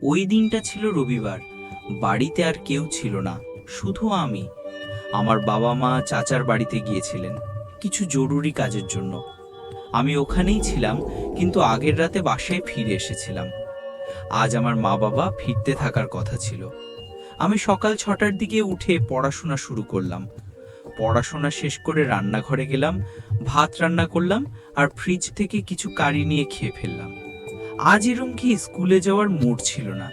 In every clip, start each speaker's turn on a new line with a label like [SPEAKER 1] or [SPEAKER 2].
[SPEAKER 1] ওই দিনটা ছিল রবিবার। বাড়িতে আর কেউ ছিল না, শুধু আমি। আমার বাবা মা চাচার বাড়িতে গিয়েছিলেন কিছু জরুরি কাজের জন্য। আমি ওখানেই ছিলাম, কিন্তু আগের রাতে বাসায় ফিরে এসেছিলাম। আজ আমার মা বাবা ফিরতে থাকার কথা ছিল। আমি সকাল 6টার দিকে উঠে পড়াশোনা শুরু করলাম। পড়াশোনা শেষ করে রান্নাঘরে গেলাম, ভাত রান্না করলাম আর ফ্রিজ থেকে কিছু কারি নিয়ে খেয়ে ফেললাম। আজ এরম কি স্কুলে যাওয়ার মুড ছিল না,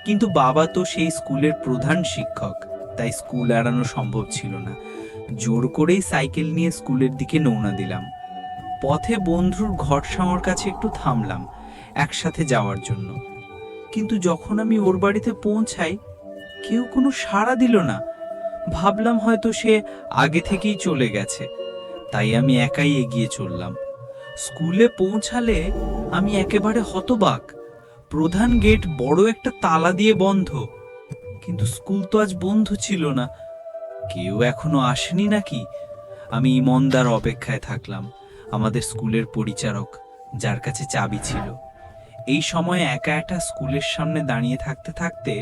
[SPEAKER 1] কিন্তু বাবা তো সেই স্কুলের প্রধান শিক্ষক, তাই স্কুল এড়ানো সম্ভব ছিল না। জোর করেই সাইকেল নিয়ে স্কুলের দিকে রওনা দিলাম। পথে বন্ধুর ঘর সামর কাছে একটু থামলাম একসাথে যাওয়ার জন্য, কিন্তু যখন আমি ওর বাড়িতে পৌঁছাই কেউ কোনো সাড়া দিল না। ভাবলাম হয়তো সে আগে থেকেই চলে গেছে, তাই আমি একাই এগিয়ে চললাম। স্কুলে পৌঁছালে আমি একেবারে হতবাক। প্রধান গেট বড় একটা তালা দিয়ে বন্ধ, কিন্তু স্কুল তো আজ বন্ধ ছিল না। কেউ এখনো আসেনি নাকি? আমি ইমনদার অপেক্ষায় থাকলাম, আমাদের স্কুলের পরিচারক, যার কাছে চাবি ছিল। এই সময় একা একা স্কুলের সামনে দাঁড়িয়ে থাকতে থাকতে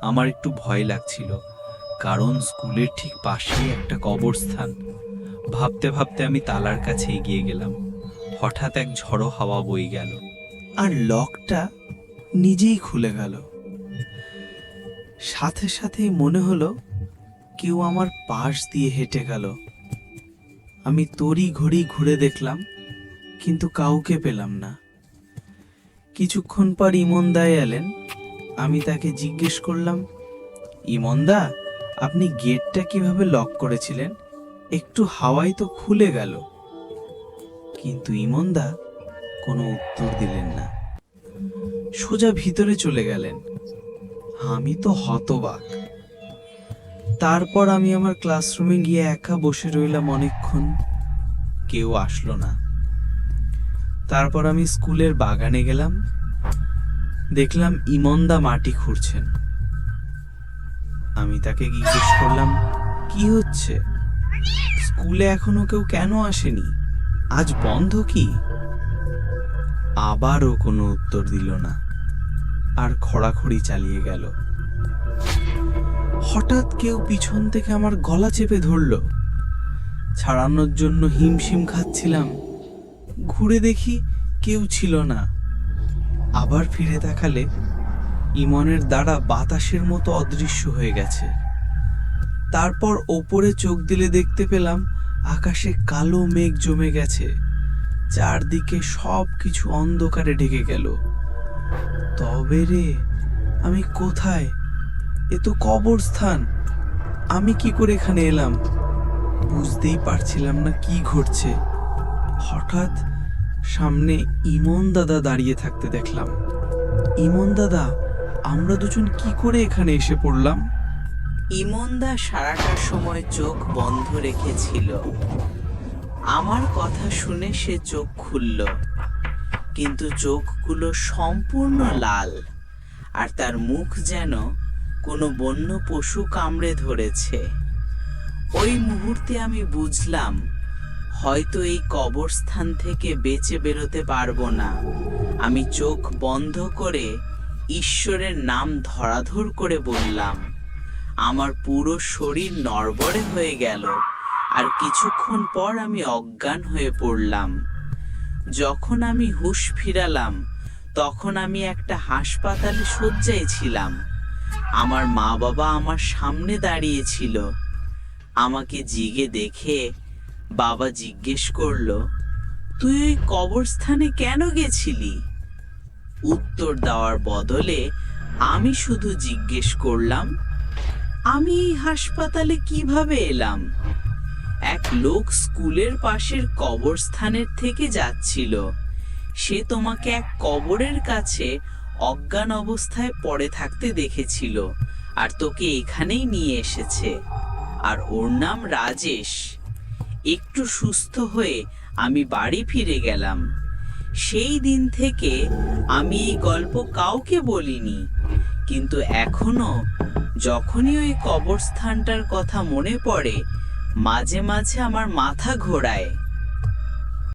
[SPEAKER 1] আমার একটু ভয় লাগছিল, কারণ স্কুলের ঠিক পাশেই একটা কবরস্থান। ভাবতে ভাবতে আমি তালার কাছে এগিয়ে গেলাম। হঠাৎ এক ঝড়ো হাওয়া বয়ে গেল আর লকটা নিজেই খুলে গেল। সাথে সাথেই মনে হলো কেউ আমার পাশ দিয়ে হেঁটে গেল। আমি তড়ি ঘড়ি ঘুরে দেখলাম, কিন্তু কাউকে পেলাম না। কিছুক্ষণ পর ইমনদা এলেন। আমি তাকে জিজ্ঞেস করলাম, ইমনদা, আপনি গেটটা কিভাবে লক করেছিলেন? একটু হাওয়ায় তো খুলে গেল। কিন্তু ইমনদা কোনো উত্তর দিলেন না, সোজা ভিতরে চলে গেলেন। আমি তো হতবাক। তারপর আমি আমার ক্লাসরুমে গিয়ে একা বসে রইলাম অনেকক্ষণ, কেউ আসলো না। তারপর আমি স্কুলের বাগানে গেলাম, দেখলাম ইমনদা মাটি খুঁড়ছেন। আমি তাকে জিজ্ঞেস করলাম, কি হচ্ছে? স্কুলে এখনো কেউ কেন আসেনি? আজ বন্ধ কি? আবারও কোনো উত্তর দিল না, আর খড়াখড়ি চালিয়ে গেল। হঠাৎ কেউ পিছন থেকে আমার গলা চেপে ধরল। ছাড়ানোর জন্য হিমশিম খাচ্ছিলাম। ঘুরে দেখি কেউ ছিল না। আবার ফিরে তাকালে ইমনের দাঁড়া বাতাসের মতো অদৃশ্য হয়ে গেছে। তারপর ওপরে চোখ দিলে দেখতে পেলাম আকাশে কালো মেঘ জমে গেছে, চারদিকে সব কিছু অন্ধকারে ঢেকে গেল। তবে রে, আমি কোথায়? এ তো কবরস্থান। আমি কি করে এখানে এলাম? বুঝতেই পারছিলাম না কি ঘটছে। হঠাৎ সামনে ইমন দাদা দাঁড়িয়ে থাকতে দেখলাম। ইমন দাদা, আমরা দুজন কি করে এখানে এসে পড়লাম?
[SPEAKER 2] ইমনদা সারাটা সময় চোখ বন্ধ রেখেছিল। আমার কথা শুনে সে চোখ খুলল, কিন্তু চোখগুলো সম্পূর্ণ লাল, আর তার মুখ যেন কোনো বন্য পশু কামড়ে ধরেছে। ওই মুহূর্তে আমি বুঝলাম, হয়তো এই কবরস্থান থেকে বেঁচে বেরোতে পারবো না। আমি চোখ বন্ধ করে ঈশ্বরের নাম ধরাধর করে বললাম। আমার পুরো শরীর নড়বড়ে হয়ে গেল, আর কিছুক্ষণ পর আমি অজ্ঞান হয়ে পড়লাম। যখন আমি হুঁশ ফিরালাম, তখন আমি একটা হাসপাতালে শয্যায় ছিলাম। আমার মা বাবা আমার সামনে দাঁড়িয়ে ছিল। আমাকে জিগে দেখে বাবা জিজ্ঞেস করলো, তুই ওই কবরস্থানে কেন গেছিলি? উত্তর দেওয়ার বদলে আমি শুধু জিজ্ঞেস করলাম, আমি এই হাসপাতালে কিভাবে এলাম? এক লোক স্কুলের পাশের কবরস্থানের থেকে যাচ্ছিল। সে তোমাকে এক কবরের কাছে অজ্ঞান অবস্থায় পড়ে থাকতে দেখেছিল, আর তোকে এখানেই নিয়ে এসেছে। আর ওর নাম রাজেশ। একটু সুস্থ হয়ে আমি বাড়ি ফিরে গেলাম। সেই দিন থেকে আমি এই গল্প কাউকে বলিনি, কিন্তু এখনো যখনই ওই কবরস্থানটার কথা মনে পড়ে, মাঝে মাঝে আমার মাথা ঘোরায়।